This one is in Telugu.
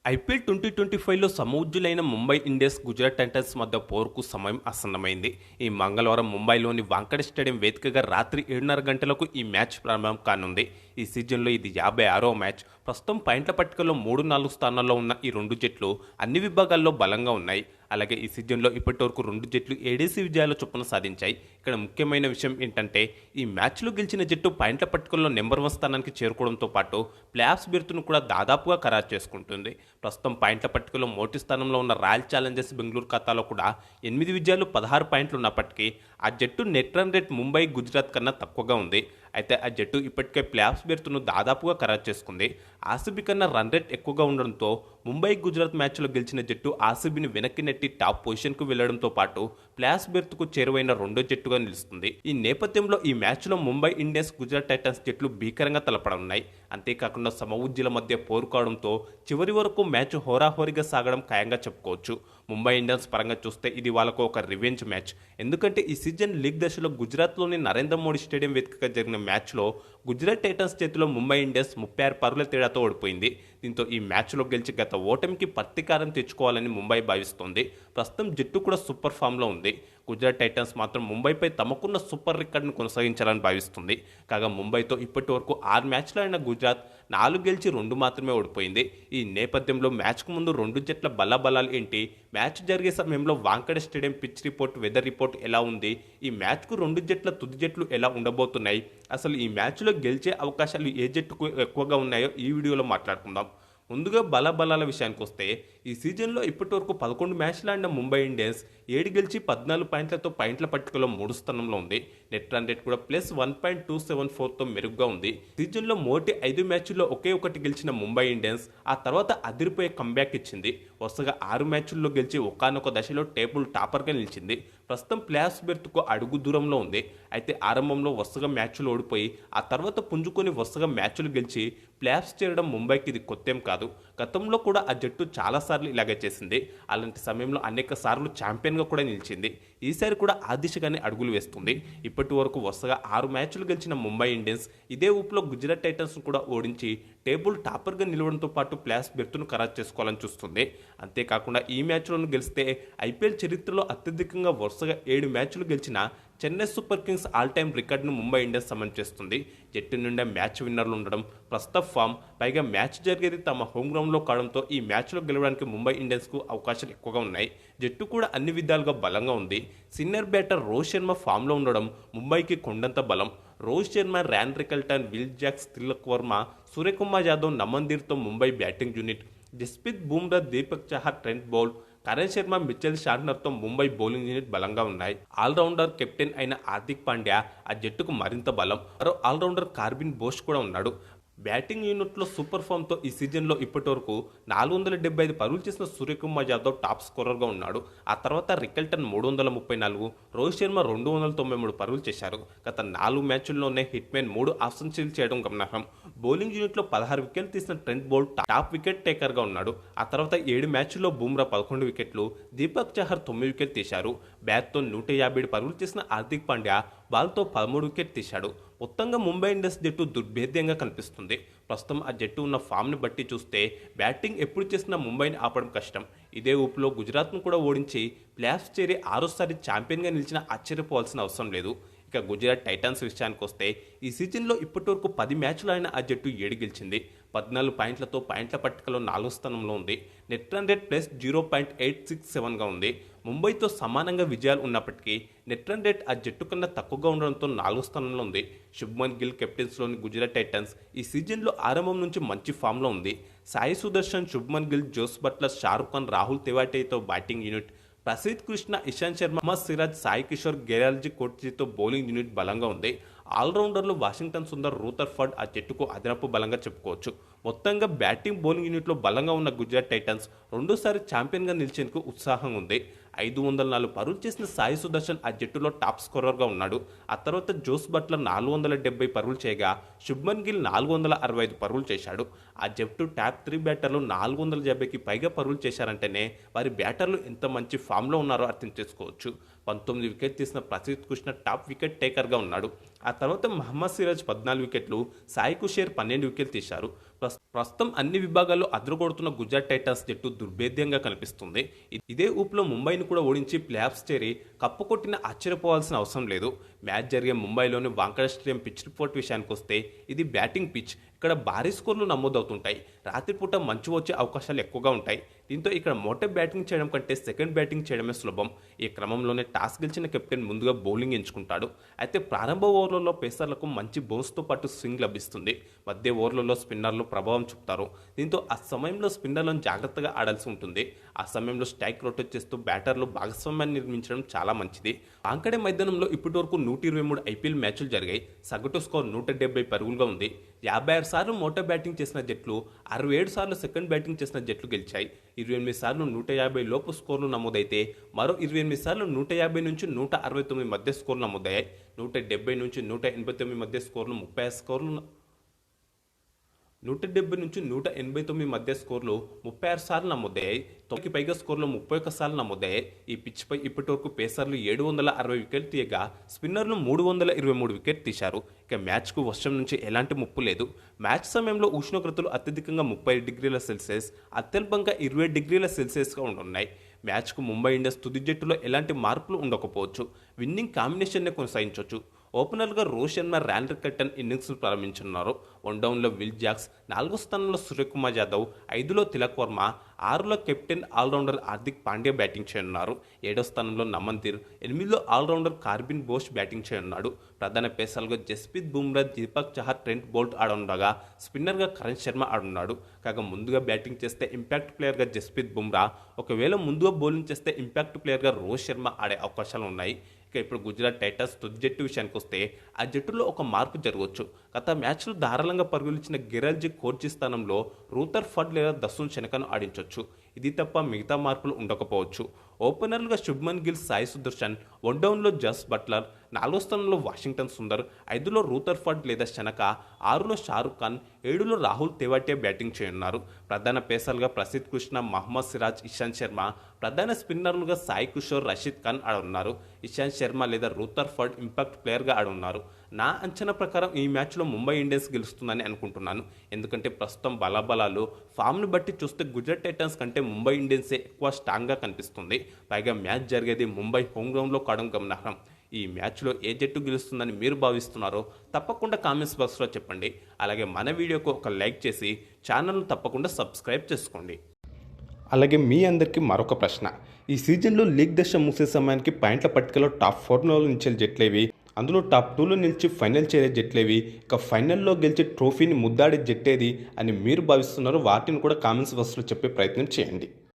ఐపీఎల్ 2025లో సమూజ్జులైన ముంబై ఇండియన్స్ గుజరాత్ టైటన్స్ మధ్య పోరుకు సమయం ఆసన్నమైంది. ఈ మంగళవారం ముంబైలోని వాంకడే స్టేడియం వేదికగా రాత్రి 7:30 గంటలకు ఈ మ్యాచ్ ప్రారంభం కానుంది. ఈ సీజన్లో ఇది 56వ మ్యాచ్. ప్రస్తుతం పాయింట్ల పట్టికలో 3-4 స్థానాల్లో ఉన్న ఈ రెండు జట్లు అన్ని విభాగాల్లో బలంగా ఉన్నాయి. అలాగే ఈ సీజన్లో ఇప్పటివరకు రెండు జట్లు ఏడేసి విజయాల చొప్పున సాధించాయి. ఇక్కడ ముఖ్యమైన విషయం ఏంటంటే ఈ మ్యాచ్లో గెలిచిన జట్టు పాయింట్ల పట్టికల్లో నెంబర్ 1 స్థానానికి చేరుకోవడంతో పాటు ప్లే ఆఫ్స్ బెర్త్ను కూడా దాదాపుగా ఖరారు చేసుకుంటుంది. ప్రస్తుతం పాయింట్ల పట్టికలో మొదటి స్థానంలో ఉన్న రాయల్ ఛాలెంజర్స్ బెంగళూరు ఖాతాలో కూడా 8 విజయాలు 16 పాయింట్లు ఉన్నప్పటికీ ఆ జట్టు net run rate Mumbai Gujarat కన్నా తక్కువగా ఉంది. అయితే ఆ జట్టు ఇప్పటికే ప్లే ఆఫ్స్ బెర్త్ను దాదాపుగా ఖరారు చేసుకుంది. ఆర్సీబీ కన్నా రన్ రేట్ ఎక్కువగా ఉండడంతో ముంబై గుజరాత్ మ్యాచ్లో గెలిచిన జట్టు ఆర్సీబీని వెనక్కి నెట్టి టాప్ పొజిషన్కు వెళ్లడంతో పాటు ప్లే ఆఫ్స్ బెర్త్కు చేరువైన రెండో జట్టుగా నిలుస్తుంది. ఈ నేపథ్యంలో ఈ మ్యాచ్లో ముంబై ఇండియన్స్ గుజరాత్ టైటన్స్ జట్లు భీకరంగా తలపడనున్నాయి. అంతేకాకుండా సమవుజ్జీల మధ్య పోరు కావడంతో చివరి వరకు మ్యాచ్ హోరాహోరీగా సాగడం ఖాయంగా చెప్పుకోవచ్చు. ముంబై ఇండియన్స్ పరంగా చూస్తే ఇది వాళ్ళకు ఒక రివెంజ్ మ్యాచ్. ఎందుకంటే ఈ సీజన్ లీగ్ దశలో గుజరాత్లోని నరేంద్ర మోడీ స్టేడియం వేదికగా జరిగిన మ్యాచ్లో గుజరాత్ టైటన్స్ చేతిలో ముంబై ఇండియన్స్ 36 పరుగుల తేడాతో ఓడిపోయింది. దీంతో ఈ మ్యాచ్లో గెలిచి గత ఓటమికి ప్రతీకారం తెచ్చుకోవాలని ముంబై భావిస్తోంది. ప్రస్తుతం జట్టు కూడా సూపర్ ఫామ్లో ఉంది. గుజరాత్ టైటన్స్ మాత్రం ముంబైపై తమకున్న సూపర్ రికార్డును కొనసాగించాలని భావిస్తుంది. కాగా ముంబైతో ఇప్పటి వరకు 6 మ్యాచ్లు అయిన గుజరాత్ 4 గెలిచి 2 మాత్రమే ఓడిపోయింది. ఈ నేపథ్యంలో మ్యాచ్కు ముందు రెండు జట్ల బలాబలాలు ఏంటి, మ్యాచ్ జరిగే సమయంలో Wankhede stadium pitch report, weather report ఎలా ఉంది, ఈ మ్యాచ్కు రెండు జట్ల తుది జట్లు ఎలా ఉండబోతున్నాయి, అసలు ఈ మ్యాచ్లో గెలిచే అవకాశాలు ఏ జట్టుకు ఎక్కువగా ఉన్నాయో ఈ వీడియోలో మాట్లాడుకుందాం. ముందుగా బలాబలాల విషయానికి వస్తే ఈ సీజన్లో ఇప్పటివరకు 11 మ్యాచ్లు ఆడిన ముంబై ఇండియన్స్ 7 గెలిచి 14 పాయింట్లతో పాయింట్ల పట్టికలో 3 స్థానంలో ఉంది. నెట్ రన్ రేట్ కూడా +1.274తో మెరుగ్గా ఉంది. సీజన్లో మొదటి 5 మ్యాచ్ల్లో ఒకే ఒకటి గెలిచిన ముంబై ఇండియన్స్ ఆ తర్వాత అదిరిపోయే కంబ్యాక్ ఇచ్చింది. వరుసగా 6 మ్యాచ్ల్లో గెలిచి ఒకానొక దశలో టేబుల్ టాపర్గా నిలిచింది. ప్రస్తుతం ప్లే ఆఫ్స్ బెర్త్కు అడుగు దూరంలో ఉంది. అయితే ఆరంభంలో వరుసగా మ్యాచ్లు ఓడిపోయి ఆ తర్వాత పుంజుకొని వరుసగా మ్యాచ్లు గెలిచి ప్లే ఆఫ్స్ చేరడం ముంబైకి ఇది కొత్తేం కాదు. గతంలో కూడా ఆ జట్టు చాలాసార్లు ఇలాగే చేసింది. అలాంటి సమయంలో అనేక సార్లు ఛాంపియన్గా కూడా నిలిచింది. ఈసారి కూడా ఆ దిశగానే అడుగులు వేస్తుంది. ఇప్పటి వరకు వరుసగా 6 మ్యాచ్లు గెలిచిన ముంబై ఇండియన్స్ ఇదే ఊపులో గుజరాత్ టైటన్స్ను కూడా ఓడించి టేబుల్ టాపర్గా నిలవడంతో పాటు ప్లే ఆఫ్స్ బెర్త్ను ఖరారు చేసుకోవాలని చూస్తుంది. అంతేకాకుండా ఈ మ్యాచ్లను గెలిస్తే ఐపీఎల్ చరిత్రలో అత్యధికంగా వరుసగా 7 మ్యాచ్లు గెలిచిన Chennai super Kings all time రికార్డును ముంబై ఇండియన్స్ సమన్ చేస్తుంది. జట్టు నిండా మ్యాచ్ విన్నర్లు ఉండడం, ప్రస్తుత ఫామ్, పైగా మ్యాచ్ జరిగేది తమ హోమ్ గ్రౌండ్లో కావడంతో ఈ మ్యాచ్లో గెలవడానికి ముంబై ఇండియన్స్కు అవకాశాలు ఎక్కువగా ఉన్నాయి. జట్టు కూడా అన్ని విధాలుగా బలంగా ఉంది. సీనియర్ బ్యాటర్ రోహిత్ శర్మ ఫామ్లో ఉండడం ముంబైకి కొండంత బలం. Rohit Sharma, Ryan Rickelton, Will Jacks, Tilak Varma, Suryakumar Yadav, నమన్దీర్తో Mumbai batting unit. Jasprit Bumrah, Deepak Chahar, Trent Boult, Karan Sharma, Mitchell షార్నర్తో ముంబై బౌలింగ్ యూనిట్ బలంగా ఉన్నాయి. ఆల్రౌండర్ కెప్టెన్ అయిన హార్దిక్ పాండ్యా ఆ జట్టుకు మరింత బలం. మరో ఆల్రౌండర్ కార్బిన్ బోస్ కూడా ఉన్నాడు. బ్యాటింగ్ యూనిట్లో సూపర్ ఫామ్తో ఈ సీజన్లో ఇప్పటివరకు 475 పరుగులు చేసిన సూర్యకుమార్ యాదవ్ టాప్ స్కోరర్గా ఉన్నాడు. ఆ తర్వాత రికల్టన్ 334, రోహిత్ శర్మ 293 పరుగులు చేశారు. గత 4 మ్యాచ్ల్లోనే హిట్మెన్ 3 హాఫ్ సెంచరీలు చేయడం గమనార్హం. బౌలింగ్ యూనిట్లో 16 వికెట్లు తీసిన ట్రెంట్ బౌల్ట్ టాప్ వికెట్ టేకర్గా ఉన్నాడు. ఆ తర్వాత 7 మ్యాచ్ల్లో బుమ్రా 11 వికెట్లు, దీపక్ చహర్ 9 వికెట్లు తీశారు. బ్యాట్తో 157 పరుగులు చేసిన హార్దిక్ పాండ్యా బాల్తో 13 వికెట్ తీశాడు. మొత్తంగా ముంబై ఇండియన్స్ జట్టు దుర్భేద్యంగా కనిపిస్తుంది. ప్రస్తుతం ఆ జట్టు ఉన్న ఫామ్ని బట్టి చూస్తే బ్యాటింగ్ ఎప్పుడు చేసినా ముంబైని ఆపడం కష్టం. ఇదే ఊపులో గుజరాత్ను కూడా ఓడించి ప్లే ఆఫ్స్ చేరి 6వ ఛాంపియన్గా నిలిచిన ఆశ్చర్యపోవాల్సిన అవసరం లేదు. ఇక గుజరాత్ టైటన్స్ విషయానికి వస్తే ఈ సీజన్లో ఇప్పటివరకు 10 మ్యాచ్లు అయిన ఆ జట్టు 7 గెలిచింది. 14 పాయింట్లతో పాయింట్ల పట్టికలో 4వ స్థానంలో ఉంది. నెట్ రన్ రేట్ +0.867గా ఉంది. ముంబైతో సమానంగా విజయాలు ఉన్నప్పటికీ నెట్ రన్ రేట్ ఆ జట్టు కన్నా తక్కువగా ఉండడంతో 4వ స్థానంలో ఉంది. శుభ్మన్ గిల్ కెప్టెన్స్లోని గుజరాత్ టైటన్స్ ఈ సీజన్లో ఆరంభం నుంచి మంచి ఫామ్లో ఉంది. సాయి సుదర్శన్, శుభ్మన్ గిల్, జోస్ బట్లర్, షారుఖ్ ఖాన్, రాహుల్ తెవాటియాతో బ్యాటింగ్ యూనిట్, ప్రసిద్ కృష్ణ, ఇషాంత్ శర్మ, మహమ్మద్ సిరాజ్, సాయి కిషోర్, గెరాల్జీ కోట్జీతో బౌలింగ్ యూనిట్ బలంగా ఉంది. ఆల్రౌండర్లు వాషింగ్టన్ సుందర్, రూథర్ఫర్డ్ ఆ జట్టుకు అదనపు బలంగా చెప్పుకోవచ్చు. మొత్తంగా బ్యాటింగ్, బౌలింగ్ యూనిట్లో బలంగా ఉన్న గుజరాత్ టైటన్స్ రెండోసారి ఛాంపియన్గా నిలిచేందుకు ఉత్సాహంగా ఉంది. 504 పరుగులు చేసిన సాయి సుదర్శన్ ఆ జట్టులో టాప్ స్కోరర్గా ఉన్నాడు. ఆ తర్వాత జోస్ బట్లర్ 470 పరుగులు చేయగా శుభ్మన్ గిల్ 465 పరుగులు చేశాడు. ఆ జట్టు టాప్ 3 బ్యాటర్లు 450కి పైగా పరుగులు చేశారంటేనే వారి బ్యాటర్లు ఎంత మంచి ఫామ్లో ఉన్నారో అర్థం చేసుకోవచ్చు. 19 వికెట్ తీసిన ప్రసిద్ కృష్ణ టాప్ వికెట్ టేకర్గా ఉన్నాడు. ఆ తర్వాత మహమ్మద్ సిరాజ్ 14 వికెట్లు, సాయి కుషేర్ 12 వికెట్లు తీశారు. ప్రస్తుతం అన్ని విభాగాల్లో అదరగొడుతున్న గుజరాత్ టైటన్స్ జట్టు దుర్భేద్యంగా కనిపిస్తుంది. ఇదే ఊపులో ముంబైని కూడా ఓడించి ప్లేఆఫ్స్ చేరి కప్పు కొట్టిన ఆశ్చర్యపోవాల్సిన అవసరం లేదు. మ్యాచ్ జరిగే ముంబైలోని వాంకడే స్టేడియం పిచ్ రిపోర్ట్ విషయానికి వస్తే ఇది బ్యాటింగ్ పిచ్. ఇక్కడ భారీ స్కోర్లు నమోదవుతుంటాయి. రాత్రిపూట మంచు వచ్చే అవకాశాలు ఎక్కువగా ఉంటాయి. దీంతో ఇక్కడ మొదట బ్యాటింగ్ చేయడం కంటే సెకండ్ బ్యాటింగ్ చేయడమే సులభం. ఈ క్రమంలోనే టాస్ గెలిచిన కెప్టెన్ ముందుగా బౌలింగ్ ఎంచుకుంటాడు. అయితే ప్రారంభ ఓవర్లలో పేసర్లకు మంచి బౌన్స్తో పాటు స్వింగ్ లభిస్తుంది. మధ్య ఓవర్లలో స్పిన్నర్లు ప్రభావం చూపుతారు. దీంతో ఆ సమయంలో స్పిన్నర్లను జాగ్రత్తగా ఆడాల్సి ఉంటుంది. ఆ సమయంలో స్ట్రైక్ రొటేట్ చేస్తూ బ్యాటర్లు భాగస్వామ్యాన్ని నిర్మించడం చాలా మంచిది. వాంకడే మైదానంలో ఇప్పటివరకు 123 ఐపీఎల్ మ్యాచ్లు జరిగాయి. సగటు స్కోర్ 170 పరుగులుగా ఉంది. 56 సార్లు మోటో బ్యాటింగ్ చేసిన జట్లు, 67 సార్లు సెకండ్ బ్యాటింగ్ చేసిన జట్లు గెలిచాయి. 28 సార్లు 150 లోపు స్కోర్లు నమోదైతే మరో 28 సార్లు 150 నుంచి 169 మధ్య స్కోర్లు నమోదయ్యాయి. 170 నుంచి 189 మధ్య స్కోర్లు 35 స్కోర్లు 170 నుంచి 189 మధ్య స్కోర్లు 36 సార్లు నమోదయ్యాయి. 9కి పైగా స్కోర్లు 31 సార్లు నమోదయ్యాయి. ఈ పిచ్పై ఇప్పటివరకు పేసర్లు 760 వికెట్ తీయగా స్పిన్నర్లు 323 వికెట్ తీశారు. ఇక మ్యాచ్కు వర్షం నుంచి ఎలాంటి ముప్పు లేదు. మ్యాచ్ సమయంలో ఉష్ణోగ్రతలు అత్యధికంగా 30 డిగ్రీల సెల్సియస్, అత్యల్పంగా 20 డిగ్రీల సెల్సియస్గా ఉంటున్నాయి. మ్యాచ్కు ముంబై ఇండియన్స్ తుది జట్టులో ఎలాంటి మార్పులు ఉండకపోవచ్చు. విన్నింగ్ కాంబినేషన్నే కొనసాగించవచ్చు. ఓపెనర్గా రోహిత్ శర్మ, ర్యాన్ కెప్టెన్ ఇన్నింగ్స్ను ప్రారంభించనున్నారు. 1 డౌన్లో విల్ జాక్స్, 4వ స్థానంలో సూర్యకుమార్ యాదవ్, 5లో తిలక్ వర్మ, 6లో captain allrounder Hardik Pandya batting చేయనున్నారు. 7వ స్థానంలో నమన్దీర్, 8లో ఆల్రౌండర్ కార్బిన్ బోస్ బ్యాటింగ్ చేయనున్నాడు. ప్రధాన పేసర్లుగా జస్ప్రీత్ బుమ్రా, దీపక్ చహర్, ట్రెంట్ బోల్ట్ ఆడనుండగా స్పిన్నర్గా కరణ్ శర్మ ఆడున్నాడు. కాగా ముందుగా బ్యాటింగ్ చేస్తే ఇంపాక్ట్ ప్లేయర్గా జస్ప్రీత్ బుమ్రా, ఒకవేళ ముందుగా బౌలింగ్ చేస్తే ఇంపాక్ట్ ప్లేయర్గా రోహిత్ శర్మ ఆడే అవకాశాలు ఉన్నాయి. ఇక ఇప్పుడు గుజరాత్ టైటన్స్ తుది జట్టు విషయానికి వస్తే ఆ జట్టులో ఒక మార్పు జరగవచ్చు. గత మ్యాచ్లో ధారాళంగా పరుగులిచ్చిన గిరాల్జీ కోర్చి స్థానంలో రూతర్ ఫడ్ లేదా దస్సున్ శనకను ఆడించవచ్చు. ఇది తప్ప మిగతా మార్పులు ఉండకపోవచ్చు. ఓపెనర్లుగా శుభ్మన్ గిల్, సాయి సుదర్శన్, 1 డౌన్లో జస్ బట్లర్, 4వ స్థానంలో వాషింగ్టన్ సుందర్, 5లో రూతర్ ఫడ్ లేదా శనక, 6లో షారుఖ్ ఖాన్, 7లో రాహుల్ తెవాటియా బ్యాటింగ్ చేయనున్నారు. ప్రధాన పేసర్లుగా ప్రసిద్ధ్ కృష్ణ, మహమ్మద్ సిరాజ్, ఇషాంత్ శర్మ, ప్రధాన స్పిన్నర్లుగా సాయి కిషోర్, రషీద్ ఖాన్ ఆడున్నారు. ఇషాంత్ శర్మ లేదా రూతర్ ఫడ్ ఇంపాక్ట్ ప్లేయర్గా ఆడున్నారు. నా అంచనా ప్రకారం ఈ మ్యాచ్లో ముంబై ఇండియన్స్ గెలుస్తుందని అనుకుంటున్నాను. ఎందుకంటే ప్రస్తుతం బలాబలాలు ఫామ్ను బట్టి చూస్తే గుజరాత్ టైటన్స్ కంటే ముంబై ఇండియన్సే ఎక్కువ స్ట్రాంగ్గా కనిపిస్తుంది. పైగా మ్యాచ్ జరిగేది ముంబై హోమ్ గ్రౌండ్లో కావడం గమనార్హం. ఈ మ్యాచ్లో ఏ జట్టు గెలుస్తుందని మీరు భావిస్తున్నారో తప్పకుండా కామెంట్స్ బాక్స్లో చెప్పండి. అలాగే మన వీడియోకు ఒక లైక్ చేసి ఛానల్ను తప్పకుండా సబ్స్క్రైబ్ చేసుకోండి. అలాగే మీ అందరికీ మరొక ప్రశ్న. ఈ సీజన్లో లీగ్ దశ ముగిసే సమయానికి పాయింట్ల పట్టికలో టాప్ 4లో నిలిచే జట్లేవి, అందులో టాప్ 2లో నిలిచి ఫైనల్ చేరే జట్లేవి, ఇక ఫైనల్లో గెలిచే ట్రోఫీని ముద్దాడే జట్టేది అని మీరు భావిస్తున్నారో వాటిని కూడా కామెంట్స్ బాక్స్లో చెప్పే ప్రయత్నం చేయండి.